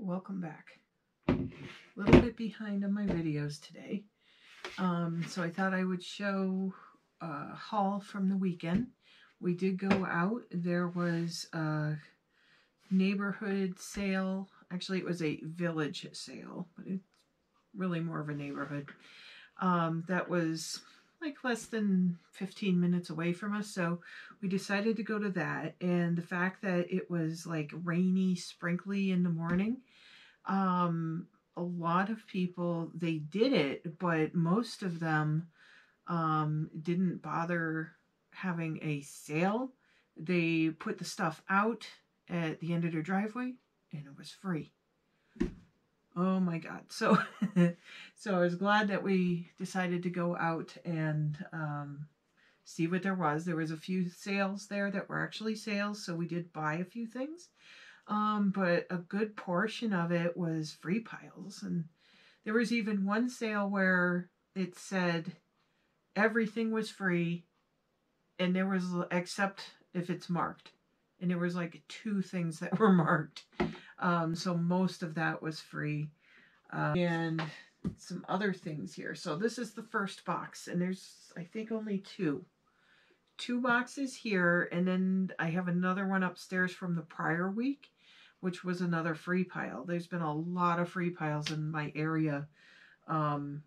Welcome back. A little bit behind on my videos today. So I thought I would show a haul from the weekend. We did go out. There was a neighborhood sale. Actually, it was a village sale, but it's really more of a neighborhood. That was like less than 15 minutes away from us, so we decided to go to that. And the fact that it was like rainy, sprinkly in the morning, a lot of people, they did it, but most of them didn't bother having a sale. They put the stuff out at the end of their driveway and it was free. Oh my God. So so I was glad that we decided to go out and see what there was. There was a few sales there that were actually sales, so we did buy a few things. But a good portion of it was free piles. And there was even one sale where it said everything was free, and there was, except if it's marked. And there was like 2 things that were marked. So most of that was free. And some other things here. So this is the first box, and there's, I think, only 2 boxes here, and then I have another one upstairs from the prior week, which was another free pile. There's been a lot of free piles in my area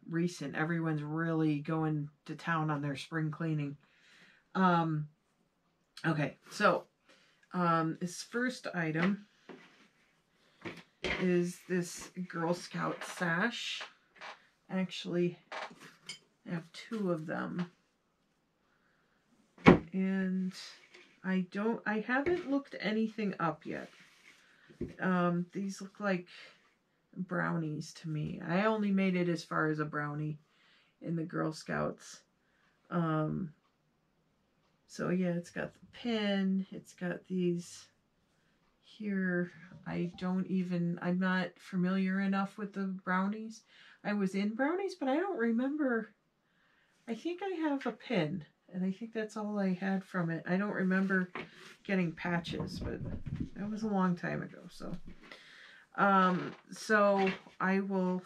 recent. Everyone's really going to town on their spring cleaning. Okay, so this first item is this Girl Scout sash. Actually, I have 2 of them. And I haven't looked anything up yet. These look like brownies to me. I only made it as far as a brownie in the Girl Scouts. So yeah, it's got the pin. It's got these here. I'm not familiar enough with the brownies. I was in brownies, but I don't remember. I think I have a pin. And I think that's all I had from it. I don't remember getting patches, but that was a long time ago. So I will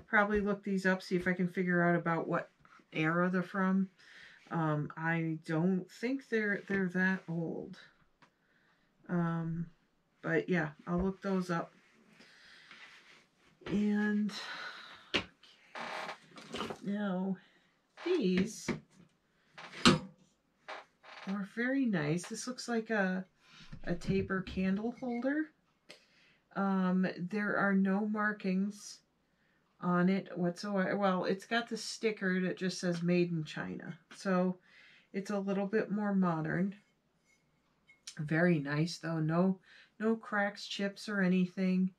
probably look these up, see if I can figure out about what era they're from. I don't think they're that old. But yeah, I'll look those up. And okay. Now these are very nice. This looks like a taper candle holder. There are no markings on it whatsoever. Well, it's got the sticker that just says Made in China. So it's a little bit more modern. Very nice though. No cracks, chips, or anything.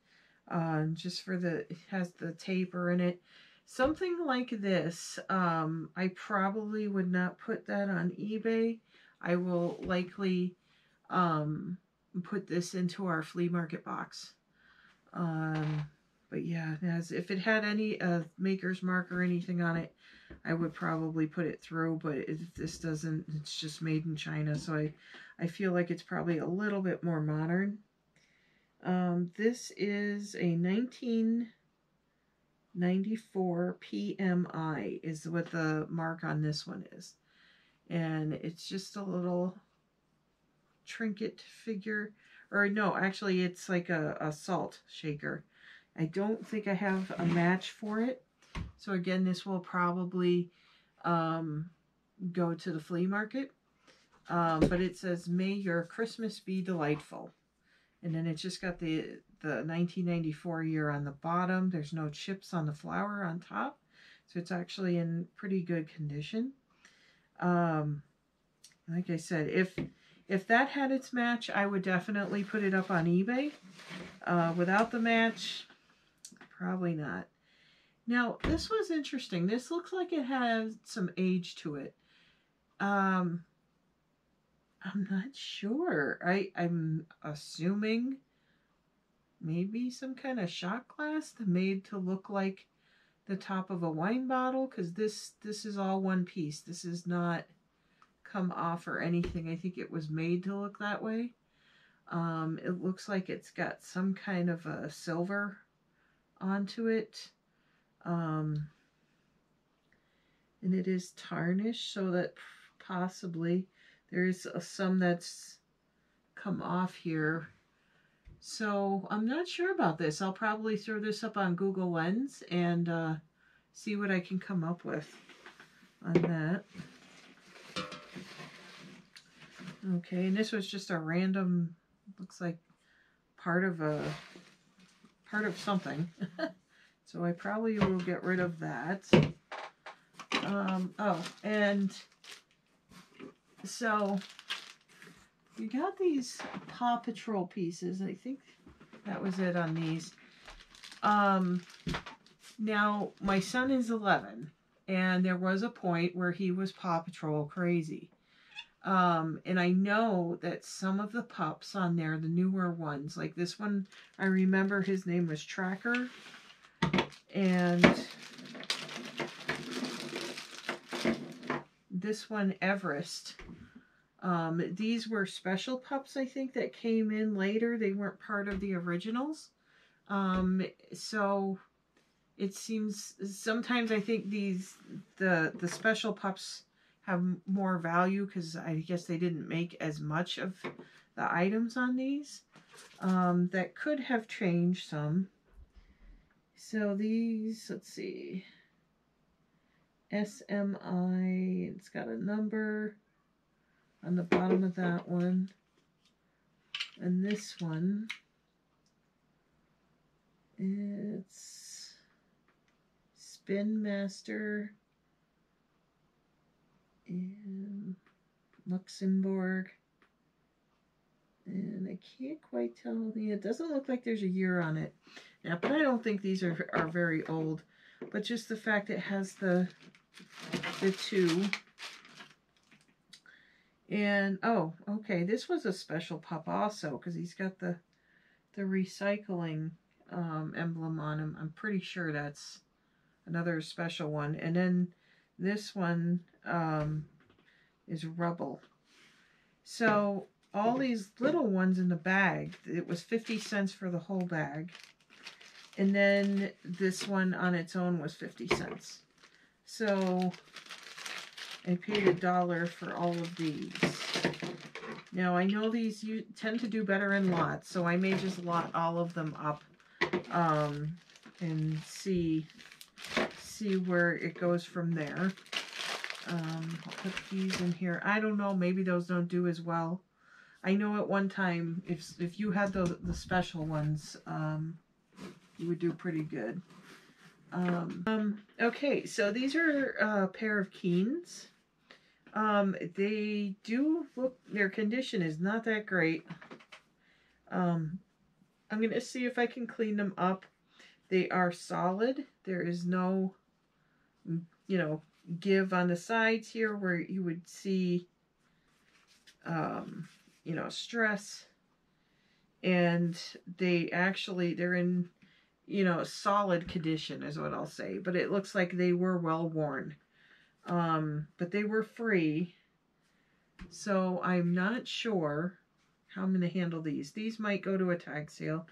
Just for it has the taper in it. Something like this, I probably would not put that on eBay. I will likely put this into our flea market box. But yeah, if it had any maker's mark or anything on it, I would probably put it through. But this doesn't, it's just Made in China. So I feel like it's probably a little bit more modern. This is a 1994 PMI is what the mark on this one is. And it's just a little trinket figure. Or no, actually it's like a salt shaker. I don't think I have a match for it. So again, this will probably go to the flea market. But it says, "May your Christmas be delightful." And then it's just got the 1994 year on the bottom. There's no chips on the flower on top. So it's actually in pretty good condition. Like I said, if that had its match, I would definitely put it up on eBay. Without the match, probably not. Now, this was interesting. This looks like it has some age to it. I'm not sure. I'm assuming maybe some kind of shot glass made to look like the top of a wine bottle, because this is all one piece. This is not come off or anything. I think it was made to look that way. It looks like it's got some kind of a silver onto it. And it is tarnished, so that possibly there's some that's come off here. So I'm not sure about this. I'll probably throw this up on Google Lens and see what I can come up with on that. Okay, and this was just a random, looks like part of something. So I probably will get rid of that. Oh, and so you got these Paw Patrol pieces. I think that was it on these. Now, my son is 11, and there was a point where he was Paw Patrol crazy. And I know that some of the pups on there, the newer ones, like this one, I remember his name was Tracker. And this one, Everest. These were special pups, I think, that came in later. They weren't part of the originals. So it seems sometimes I think the special pups have more value because I guess they didn't make as much of the items on these. That could have changed some. So these, let's see, SMI, it's got a number on the bottom of that one. And this one, it's Spin Master in Luxembourg. And I can't quite tell. It doesn't look like there's a year on it. Yeah, but I don't think these are very old. But just the fact it has the two. And, oh, okay, this was a special pup also, because he's got the recycling emblem on him. I'm pretty sure that's another special one. And then this one is Rubble. So all these little ones in the bag, it was 50 cents for the whole bag. And then this one on its own was 50 cents. So I paid $1 for all of these. Now I know these you tend to do better in lots, so I may just lot all of them up and see where it goes from there. I'll put these in here. I don't know, maybe those don't do as well. I know at one time, if you had the special ones, you would do pretty good. Okay, so these are a pair of Keens. They do look, their condition is not that great. I'm going to see if I can clean them up. They are solid. There is no, you know, give on the sides here where you would see, you know, stress. And they're in, you know, solid condition is what I'll say. But it looks like they were well worn. But they were free. So I'm not sure how I'm going to handle these. These might go to a tag sale.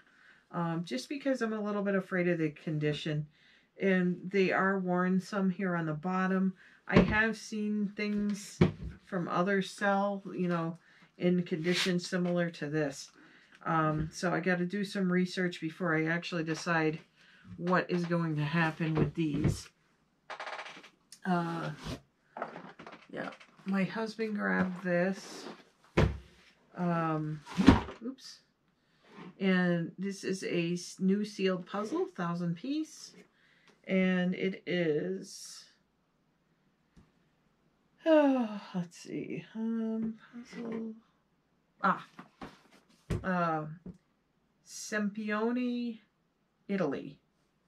Just because I'm a little bit afraid of the condition. And they are worn some here on the bottom. I have seen things from others sell, you know, in condition similar to this. So I got to do some research before I actually decide what is going to happen with these. Yeah, my husband grabbed this. Oops. And this is a new sealed puzzle, 1,000 piece. And it is, let's see, puzzle, Sempione, Italy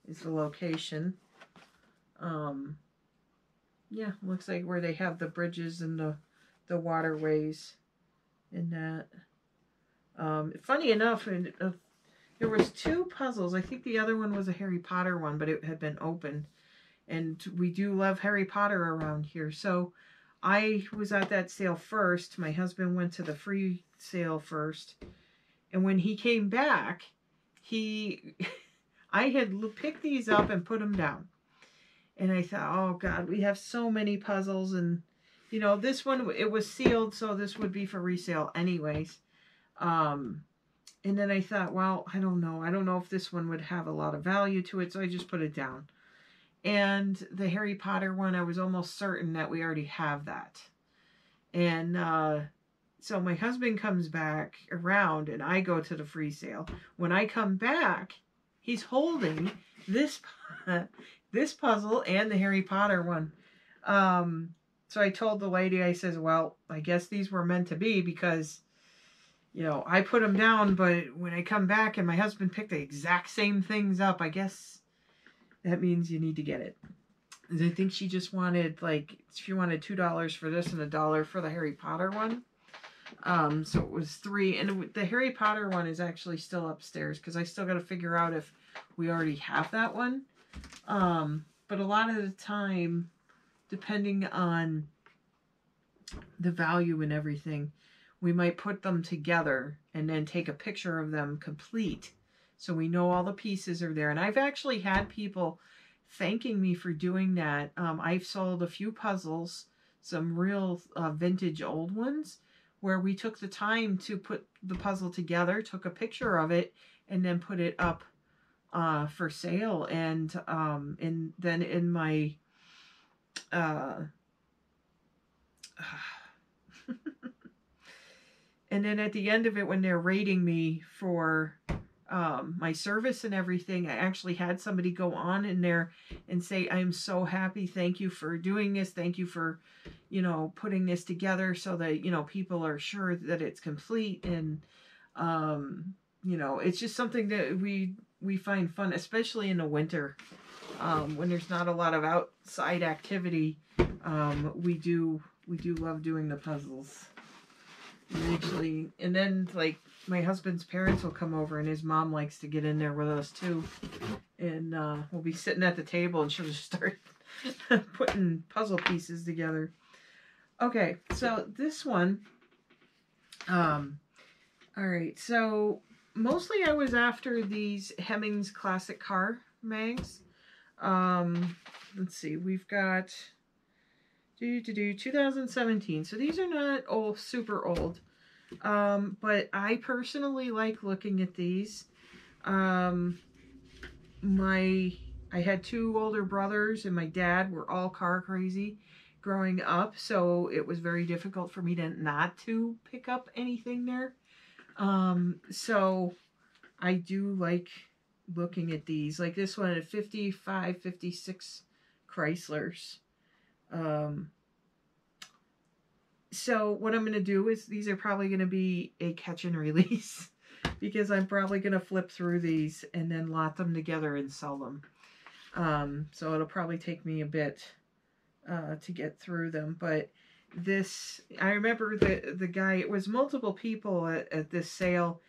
is the location. Yeah, looks like where they have the bridges and the waterways in that. Funny enough, there was 2 puzzles. I think the other one was a Harry Potter one, but it had been open. And we do love Harry Potter around here. So I was at that sale first. My husband went to the free sale first. And when he came back, I had picked these up and put them down. And I thought, oh God, we have so many puzzles. And, you know, this one, it was sealed, so this would be for resale anyways. And then I thought, well, I don't know. I don't know if this one would have a lot of value to it, so I just put it down. And the Harry Potter one, I was almost certain that we already have that. And so my husband comes back around, and I go to the free sale. When I come back, he's holding this this puzzle and the Harry Potter one. So I told the lady, I says, well, I guess these were meant to be because, you know, I put them down, but when I come back and my husband picked the exact same things up, I guess that means you need to get it. And I think she just wanted, like, she wanted $2 for this and $1 for the Harry Potter one. So it was $3. And the Harry Potter one is actually still upstairs because I still got to figure out if we already have that one. But a lot of the time, depending on the value and everything, we might put them together and then take a picture of them complete so we know all the pieces are there. And I've actually had people thanking me for doing that. I've sold a few puzzles, some real vintage old ones, where we took the time to put the puzzle together, took a picture of it, and then put it up for sale. And then in my and then at the end of it, when they're rating me for my service and everything, I actually had somebody go on in there and say, I'm so happy. Thank you for doing this. Thank you for, you know, putting this together so that, you know, people are sure that it's complete. And, you know, it's just something that we find fun, especially in the winter, when there's not a lot of outside activity. We do love doing the puzzles. Actually, and then, like, my husband's parents will come over, and his mom likes to get in there with us too. And we'll be sitting at the table, and she'll just start putting puzzle pieces together. Okay, so this one, all right, so mostly I was after these Hemmings Classic Car mags. Let's see, we've got 2017. So these are not old, super old. But I personally like looking at these. I had two older brothers and my dad were all car crazy growing up, so it was very difficult for me not to pick up anything there. So I do like looking at these. Like this one at 55, 56 Chryslers. So what I'm going to do is these are probably going to be a catch and release because I'm probably going to flip through these and then lot them together and sell them. So it'll probably take me a bit to get through them. But this, I remember the guy, it was multiple people at this sale,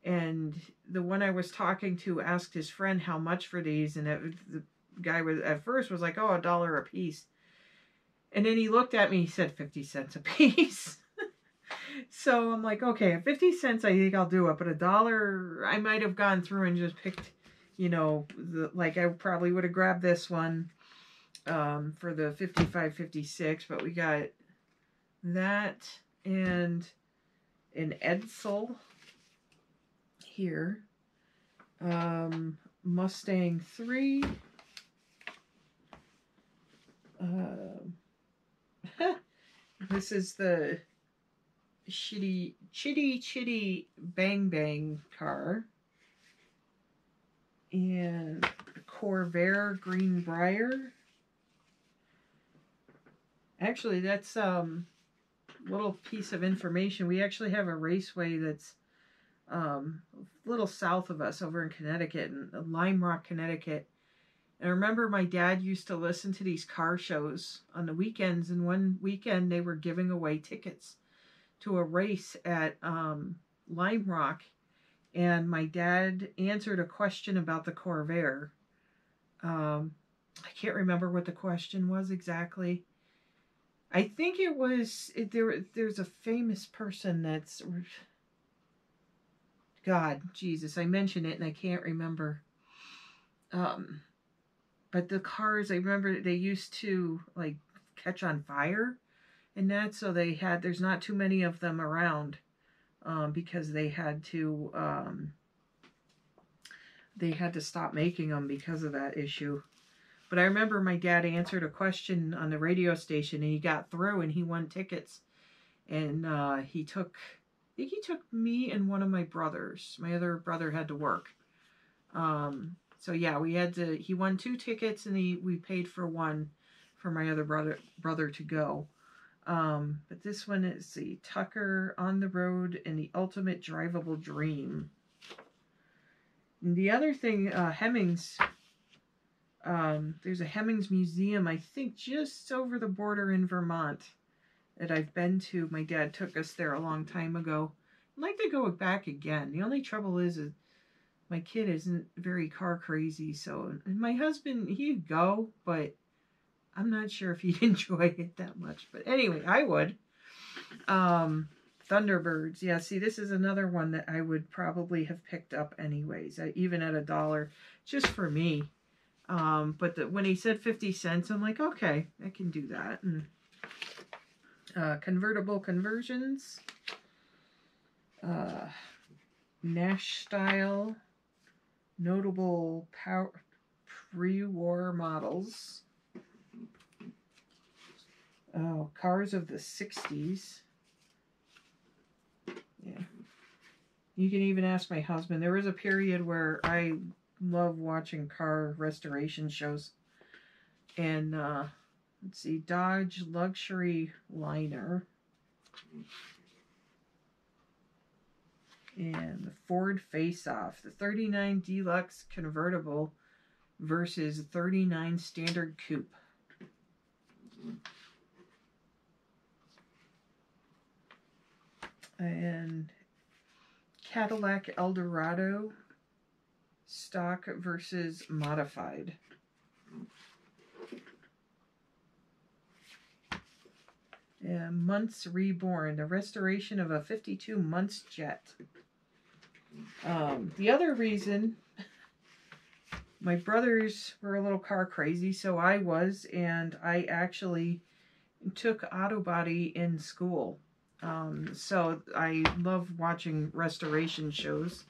and the one I was talking to asked his friend how much for these, and the guy was at first was like, oh, $1 a piece. And then he looked at me, he said 50 cents a piece. So I'm like, okay, at 50 cents, I think I'll do it. But $1, I might have gone through and just picked, you know, like I probably would have grabbed this one for the 55, 56. But we got that and an Edsel here. Mustang 3. This is the Chitty Bang Bang car. And Corvair Greenbrier. Actually, that's a little piece of information. We actually have a raceway that's a little south of us over in Connecticut, in Lime Rock, Connecticut. And I remember my dad used to listen to these car shows on the weekends, and one weekend they were giving away tickets to a race at Lime Rock, and my dad answered a question about the Corvair. I can't remember what the question was exactly. I think it was, there's a famous person that's, God, Jesus, I mentioned it and I can't remember. But the cars, I remember they used to like catch on fire and that, so there's not too many of them around, because they had to stop making them because of that issue. But I remember my dad answered a question on the radio station and he got through and he won tickets. And I think he took me and one of my brothers. My other brother had to work. So yeah, he won 2 tickets and we paid for one for my other brother to go. But this one is the Tucker on the Road and the Ultimate Drivable Dream. And the other thing, Hemmings, there's a Hemmings museum, I think just over the border in Vermont, that I've been to. My dad took us there a long time ago. I'd like to go back again. The only trouble is my kid isn't very car crazy, so, and my husband, he'd go, but I'm not sure if he'd enjoy it that much. But anyway, I would. Thunderbirds. Yeah, see, this is another one that I would probably have picked up anyways, even at $1, just for me. But when he said 50 cents, I'm like, okay, I can do that. And convertible conversions. Nash style. Notable pre-war models. Oh, cars of the 60s. Yeah. You can even ask my husband. There was a period where I love watching car restoration shows. And, let's see, Dodge Luxury Liner. And the Ford Face-Off. The 39 Deluxe Convertible versus 39 Standard Coupe. And Cadillac Eldorado stock versus modified. And Months Reborn, the restoration of a 52 Months jet. The other reason, my brothers were a little car crazy, so I was, and I actually took auto body in school. So I love watching restoration shows.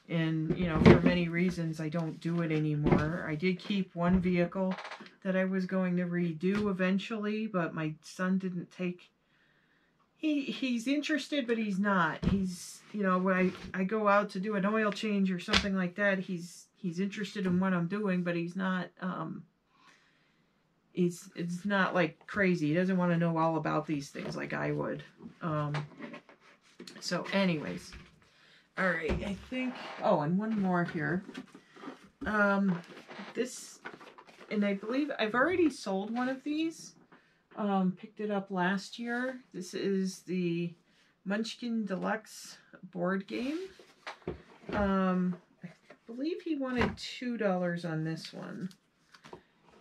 And, you know, for many reasons, I don't do it anymore. I did keep one vehicle that I was going to redo eventually, but my son didn't take... He's interested, but he's not. He's, you know, when I go out to do an oil change or something like that, he's interested in what I'm doing, but he's not... It's not like crazy. He doesn't want to know all about these things like I would. So anyways. Alright, I think... Oh, and one more here. This... And I believe I've already sold one of these. Picked it up last year. This is the Munchkin Deluxe board game. I believe he wanted $2 on this one.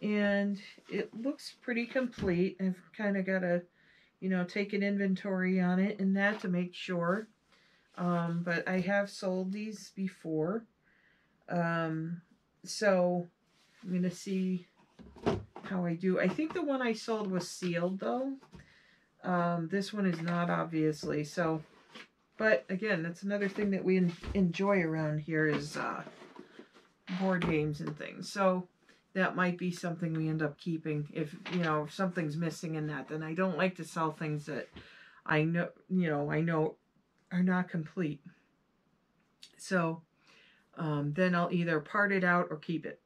And it looks pretty complete. I've kind of got to, you know, take an inventory on it and that to make sure. But I have sold these before. So I'm going to see how I do. I think the one I sold was sealed though. This one is not, obviously. So, but again, that's another thing that we enjoy around here is board games and things. So that might be something we end up keeping. If, you know, if something's missing in that, then I don't like to sell things that I know, you know, are not complete. So then I'll either part it out or keep it.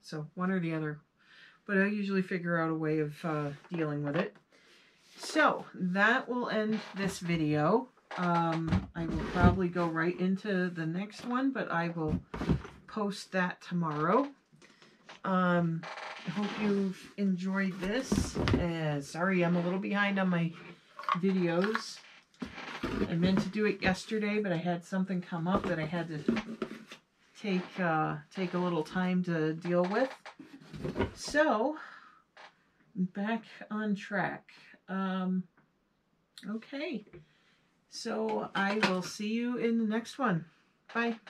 So one or the other. But I usually figure out a way of dealing with it. So that will end this video. I will probably go right into the next one, but I will post that tomorrow. I hope you've enjoyed this. Sorry, I'm a little behind on my videos. I meant to do it yesterday, but I had something come up that I had to take a little time to deal with. So, back on track. Okay. So, I will see you in the next one. Bye.